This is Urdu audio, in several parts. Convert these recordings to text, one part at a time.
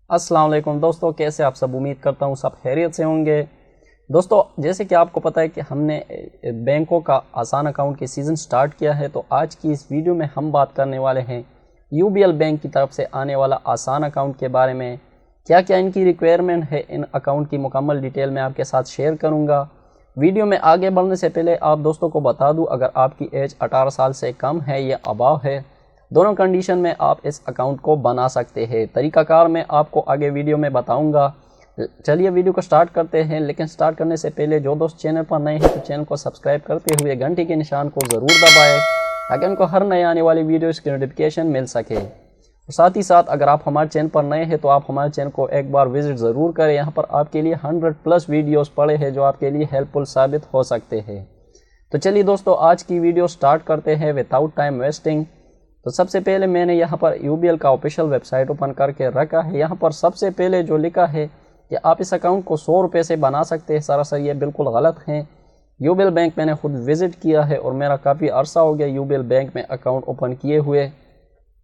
السلام علیکم دوستو، کیسے آپ سب؟ امید کرتا ہوں سب خیریت سے ہوں گے۔ دوستو جیسے کہ آپ کو پتہ ہے کہ ہم نے بینکوں کا آسان اکاؤنٹ کی سیزن سٹارٹ کیا ہے، تو آج کی اس ویڈیو میں ہم بات کرنے والے ہیں یو بی ایل بینک کی طرف سے آنے والا آسان اکاؤنٹ کے بارے میں۔ کیا کیا ان کی ریکوائرمنٹ ہے، ان اکاؤنٹ کی مکمل ڈیٹیل میں آپ کے ساتھ شیئر کروں گا۔ ویڈیو میں آگے بڑھنے سے پہلے آپ دوستوں کو بتا دوں، اگر آپ کی ایج 18 سال سے کم ہے یا اباؤ ہے، دونوں کنڈیشن میں آپ اس اکاؤنٹ کو بنا سکتے ہیں۔ طریقہ کار میں آپ کو آگے ویڈیو میں بتاؤں گا۔ چلیے ویڈیو کو سٹارٹ کرتے ہیں، لیکن سٹارٹ کرنے سے پہلے جو دوست چینل پر نئے ہیں تو چینل کو سبسکرائب کرتے ہوئے گھنٹی کے نشان کو ضرور دبائیں تاکہ ان کو ہر نئے آنے والی ویڈیوز کی نوٹیفیکیشن مل سکے۔ اور ساتھ ہی ساتھ اگر آپ ہمارے چینل پر نئے ہیں تو آپ ہمارے چینل کو ایک بار وزٹ ضرور کریں، یہاں پر آپ کے لیے 100+ ویڈیوز پڑے ہیں جو آپ کے لیے ہیلپ فل ثابت ہو سکتے ہیں۔ تو چلیے دوستو آج کی ویڈیو سٹارٹ کرتے ہیں وداؤٹ ٹائم ویسٹنگ۔ تو سب سے پہلے میں نے یہاں پر یو بی ایل کا آفیشیل ویب سائٹ اوپن کر کے رکھا ہے۔ یہاں پر سب سے پہلے جو لکھا ہے کہ آپ اس اکاؤنٹ کو 100 روپے سے بنا سکتے ہیں، سراسر یہ بالکل غلط ہیں۔ یو بی ایل بینک میں نے خود وزٹ کیا ہے اور میرا کافی عرصہ ہو گیا یو بی ایل بینک میں اکاؤنٹ اوپن کیے ہوئے۔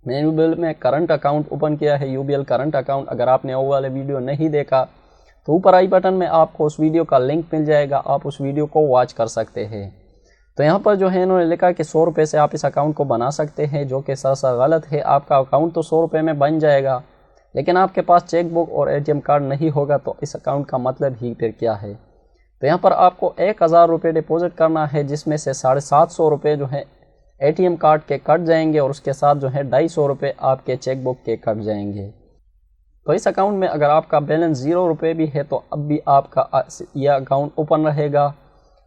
میں نے یو بی ایل میں کرنٹ اکاؤنٹ اوپن کیا ہے، U B L current account. اگر آپ نے وہ والا ویڈیو نہیں دیکھا تو اوپر آئی بٹن میں آپ کو اس ویڈیو کا لنک مل جائے گا، آپ اس ویڈیو کو واچ کر سکتے ہیں۔ تو یہاں پر جو ہے انہوں نے لکھا کہ 100 روپے سے آپ اس اکاؤنٹ کو بنا سکتے ہیں، جو کہ سراسر غلط ہے۔ آپ کا اکاؤنٹ تو 100 روپے میں بن جائے گا، لیکن آپ کے پاس چیک بک اور اے ٹی ایم کارڈ نہیں ہوگا تو اس اکاؤنٹ کا مطلب ہی پھر کیا ہے۔ تو یہاں پر آپ کو 1000 روپے ڈپوزٹ کرنا ہے، جس میں سے 750 روپے جو ہے اے ٹی ایم کارڈ کے کٹ جائیں گے اور اس کے ساتھ جو ہے 250 روپے آپ کے چیک بک کے کٹ جائیں گے۔ تو اس اکاؤنٹ میں اگر آپ کا بیلنس 0 روپے بھی ہے تو اب بھی آپ کا یہ اکاؤنٹ اوپن رہے گا،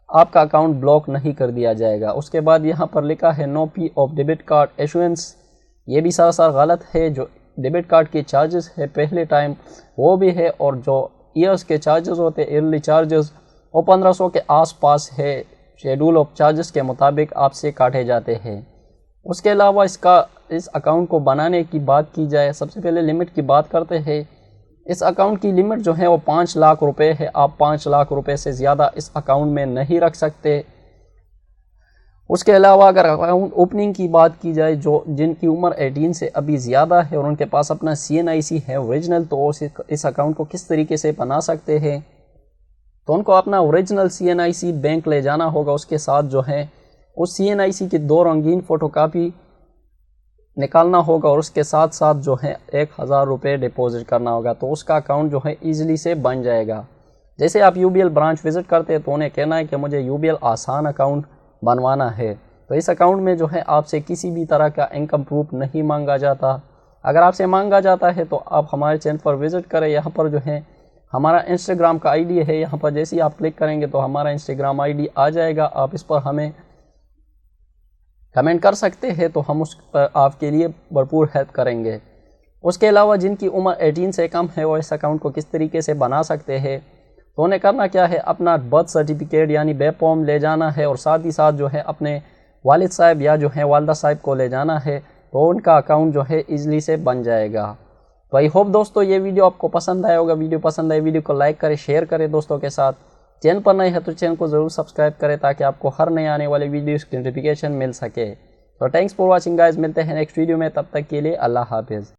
آپ کا اکاؤنٹ بلاک نہیں کر دیا جائے گا۔ اس کے بعد یہاں پر لکھا ہے نو فی آف ڈیبٹ کارڈ ایشوئنس، یہ بھی سراسر غلط ہے۔ جو ڈیبٹ کارڈ کی چارجز ہے پہلے ٹائم وہ بھی ہے، اور جو ایئرس کے چارجز ہوتے ہیں ایئرلی چارجز وہ 1500 کے آس پاس ہے، شیڈول آف چارجز کے مطابق آپ سے کاٹے جاتے ہیں۔ اس کے علاوہ اس اکاؤنٹ کو بنانے کی بات کی جائے، سب سے پہلے لمٹ کی بات کرتے ہیں۔ اس اکاؤنٹ کی لمٹ جو ہے وہ 5 لاکھ روپے ہے۔ آپ 5 لاکھ روپے سے زیادہ اس اکاؤنٹ میں نہیں رکھ سکتے۔ اس کے علاوہ اگر اکاؤنٹ اوپننگ کی بات کی جائے، جن کی عمر 18 سے ابھی زیادہ ہے اور ان کے پاس اپنا CNIC ہے اوریجنل، تو اس اکاؤنٹ کو کس طریقے سے بنا سکتے ہیں؟ تو ان کو اپنا اوریجنل CNIC بینک لے جانا ہوگا، اس کے ساتھ جو ہے اس CNIC کی 2 رنگین فوٹو کاپی نکالنا ہوگا اور اس کے ساتھ ساتھ جو ہے 1000 روپے ڈپوزٹ کرنا ہوگا، تو اس کا اکاؤنٹ جو ہے ایزیلی سے بن جائے گا۔ جیسے آپ U B L branch visit کرتے ہیں تو انہیں کہنا ہے کہ مجھے یو بی ایل آسان اکاؤنٹ بنوانا ہے، تو اس اکاؤنٹ میں جو ہے آپ سے کسی بھی طرح کا انکم پروف نہیں مانگا جاتا۔ اگر آپ سے مانگا جاتا ہے تو آپ ہمارے چینل پر وزٹ کریں، یہاں پر جو ہے ہمارا انسٹاگرام کا ID ہے، یہاں پر جیسے ہی آپ کلک کریں گے تو ہمارا انسٹاگرام ID آ جائے گا، آپ اس پر ہمیں کمنٹ کر سکتے ہیں تو ہم اس پر آپ کے لیے بھرپور ہیلپ کریں گے۔ اس کے علاوہ جن کی عمر 18 سے کم ہے وہ اس اکاؤنٹ کو کس طریقے سے بنا سکتے ہیں؟ تو انہیں کرنا کیا ہے، اپنا برتھ سرٹیفکیٹ یعنی بیپ فارم لے جانا ہے اور ساتھ ہی ساتھ جو ہے اپنے والد صاحب یا جو ہے والدہ صاحب کو لے جانا ہے، تو ان کا اکاؤنٹ جو ہے ایزلی سے بن جائے گا۔ تو آئی ہوپ دوستو یہ ویڈیو آپ کو پسند آیا ہوگا۔ ویڈیو پسند آئے ویڈیو کو لائک کریں، شیئر کریں دوستوں کے ساتھ۔ چینل پر نئے ہیں تو چینل کو ضرور سبسکرائب کریں تاکہ آپ کو ہر نئے آنے والی ویڈیوز کی نوٹیفیکیشن مل سکے۔ تو تھینکس فار واچنگ گائز، ملتے ہیں نیکسٹ ویڈیو میں، تب تک کے لیے اللہ حافظ۔